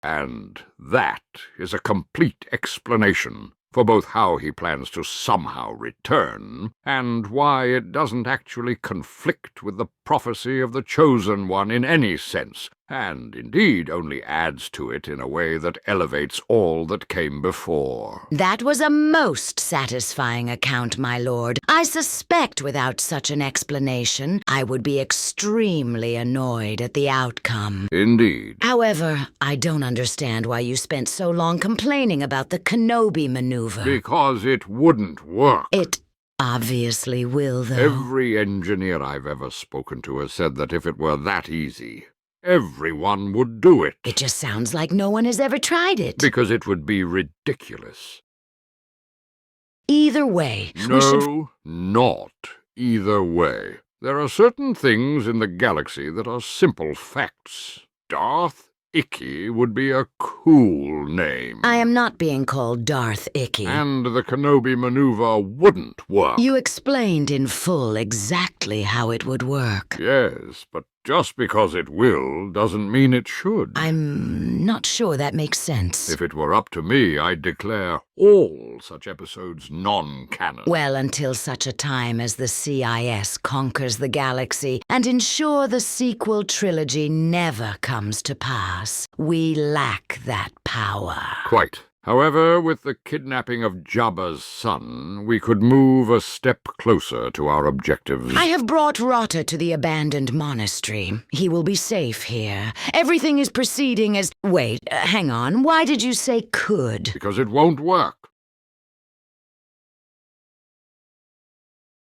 And that is a complete explanation for both how he plans to somehow return, and why it doesn't actually conflict with the prophecy of the Chosen One in any sense, and indeed only adds to it in a way that elevates all that came before. That was a most satisfying account, my lord. I suspect without such an explanation, I would be extremely annoyed at the outcome. Indeed. However, I don't understand why you spent so long complaining about the Kenobi maneuver. Because it wouldn't work. It obviously will, though. Every engineer I've ever spoken to has said that if it were that easy, everyone would do it. It just sounds like no one has ever tried it. Because it would be ridiculous. Either way, No, not either way. There are certain things in the galaxy that are simple facts. Darth Icky would be a cool name. I am not being called Darth Icky. And the Kenobi maneuver wouldn't work. You explained in full exactly how it would work. Yes, but just because it will doesn't mean it should. I'm not sure that makes sense. If it were up to me, I'd declare all such episodes non-canon. Well, until such a time as the CIS conquers the galaxy and ensure the sequel trilogy never comes to pass, we lack that power. Quite. However, with the kidnapping of Jabba's son, we could move a step closer to our objectives. I have brought Rotta to the abandoned monastery. He will be safe here. Everything is proceeding as... Wait, hang on. Why did you say could? Because it won't work.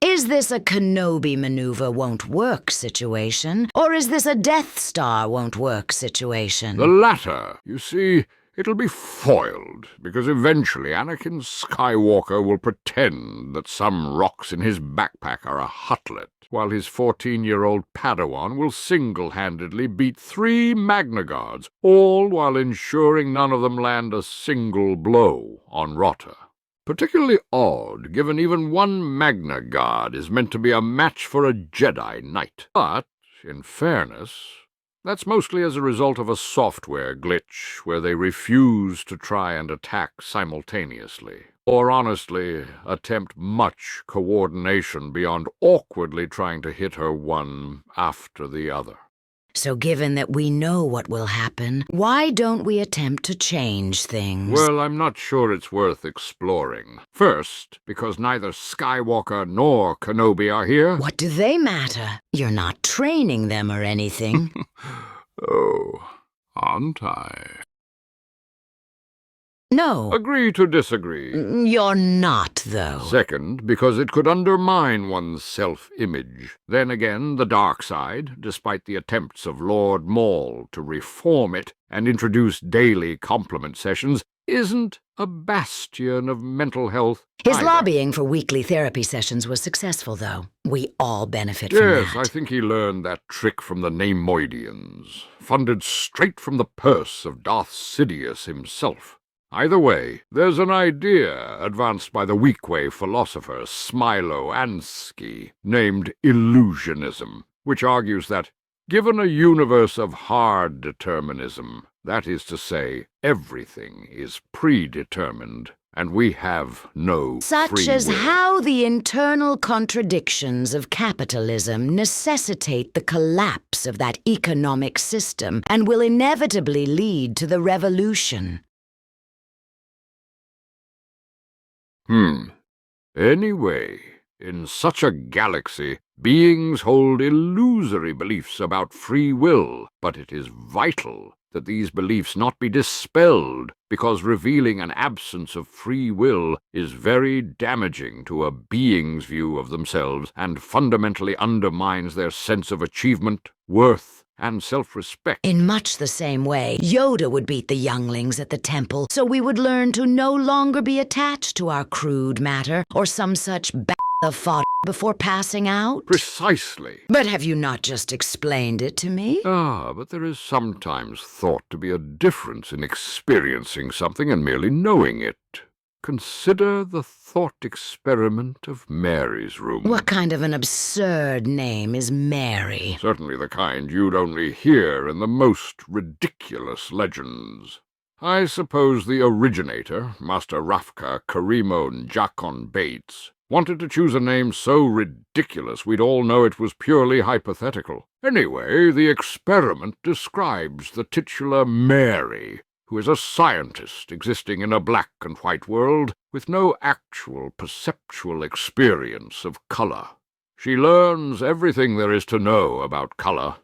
Is this a Kenobi maneuver won't work situation, or is this a Death Star won't work situation? The latter. You see, it'll be foiled, because eventually Anakin Skywalker will pretend that some rocks in his backpack are a hutlet, while his 14-year-old Padawan will single-handedly beat 3 Magna Guards, all while ensuring none of them land a single blow on Rotta. Particularly odd, given even one Magna Guard is meant to be a match for a Jedi Knight. But, in fairness, that's mostly as a result of a software glitch where they refuse to try and attack simultaneously, or honestly attempt much coordination beyond awkwardly trying to hit her one after the other. So given that we know what will happen, why don't we attempt to change things? Well, I'm not sure it's worth exploring. First, because neither Skywalker nor Kenobi are here. What do they matter? You're not training them or anything. Oh, aren't I? No. Agree to disagree. You're not, though. Second, because it could undermine one's self-image. Then again, the dark side, despite the attempts of Lord Maul to reform it and introduce daily compliment sessions, isn't a bastion of mental health His either. lobbying for weekly therapy sessions was successful, though. We all benefit from that. Yes, I think he learned that trick from the Neimoidians, funded straight from the purse of Darth Sidious himself. Either way, there's an idea advanced by the Weequay philosopher Smilo Anksy, named illusionism, which argues that, given a universe of hard determinism, that is to say, everything is predetermined, and we have no Such free as will. how the internal contradictions of capitalism necessitate the collapse of that economic system and will inevitably lead to the revolution. Anyway, in such a galaxy, beings hold illusory beliefs about free will, but it is vital that these beliefs not be dispelled, because revealing an absence of free will is very damaging to a being's view of themselves and fundamentally undermines their sense of achievement, worth, and self-respect. In much the same way, Yoda would beat the younglings at the temple, so we would learn to no longer be attached to our crude matter or some such of fodder before passing out. Precisely. But have you not just explained it to me? But there is sometimes thought to be a difference in experiencing something and merely knowing it. Consider the thought experiment of Mary's room. What kind of an absurd name is Mary? Certainly the kind you'd only hear in the most ridiculous legends. I suppose the originator, Master Raf'Ka Ca'Remo Njackon Bayter, wanted to choose a name so ridiculous we'd all know it was purely hypothetical. Anyway, the experiment describes the titular Mary, who is a scientist existing in a black and white world with no actual perceptual experience of color. She learns everything there is to know about color,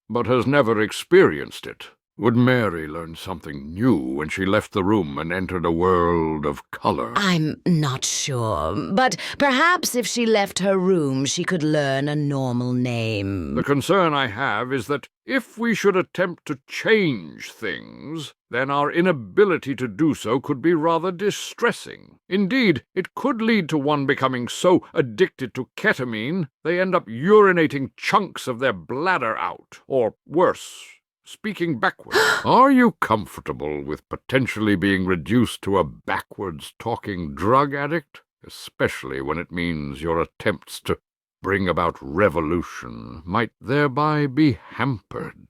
but has never experienced it. Would Mary learn something new when she left the room and entered a world of color? I'm not sure, but perhaps if she left her room she could learn a normal name. The concern I have is that if we should attempt to change things, then our inability to do so could be rather distressing. Indeed, it could lead to one becoming so addicted to ketamine they end up urinating chunks of their bladder out, or worse, speaking backwards. Are you comfortable with potentially being reduced to a backwards-talking drug addict, especially when it means your attempts to bring about revolution might thereby be hampered?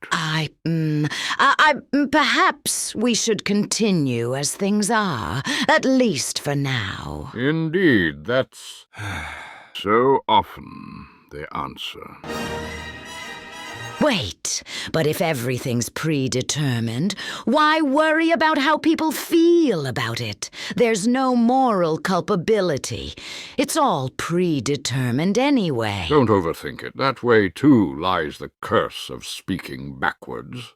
Perhaps we should continue as things are, at least for now. Indeed, that's so often the answer. Wait, but if everything's predetermined, why worry about how people feel about it? There's no moral culpability. It's all predetermined anyway. Don't overthink it. That way, too, lies the curse of speaking backwards.